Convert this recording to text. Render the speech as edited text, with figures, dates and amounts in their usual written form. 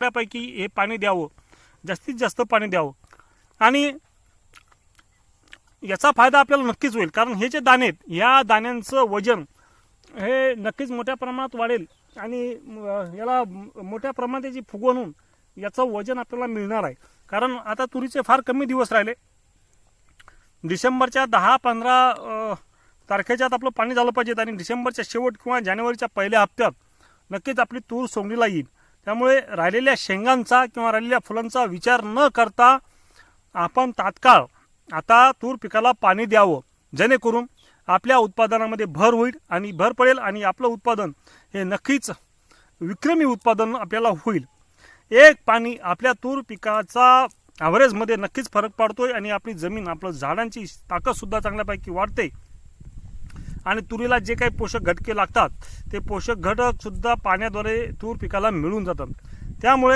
त्यापैकी हे पाणी द्यावं, जास्तीत जास्त पाणी द्यावं आणि याचा फायदा आपल्याला नक्कीच होईल। कारण हे जे दाणे आहेत या दाण्यांचं वजन हे नक्कीच मोठ्या प्रमाणात वाढेल आणि याला मोठ्या प्रमाणात याची फुगवण होऊन याचं वजन आपल्याला मिळणार आहे। कारण आता तुरीचे फार कमी दिवस राहिले, डिसेंबरच्या 10-15 तारखेच्यात आपलं पाणी झालं पाहिजे आणि डिसेंबरच्या शेवट किंवा जानेवारीच्या पहिल्या हप्त्यात नक्कीच आपली तूर सोंगणीला येईल। त्यामुळे राहिलेल्या शेंगांचा किंवा राहिलेल्या फुलांचा विचार न करता आपण तात्काळ आता तूर पिकाला पाणी द्यावं, जेणेकरून आपल्या उत्पादनामध्ये भर होईल आणि भर पडेल आणि आपलं उत्पादन हे नक्कीच विक्रमी उत्पादन आपल्याला होईल। एक पाणी आपल्या तूर पिकाचा ॲव्हरेजमध्ये नक्कीच फरक पडतोय आणि आपली जमीन आपलं झाडांची ताकदसुद्धा चांगल्यापैकी वाढते आणि तुरीला जे काही पोषक घटके लागतात ते पोषक घटक सुद्धा पाण्याद्वारे तूर पिकाला मिळून जातात। त्यामुळे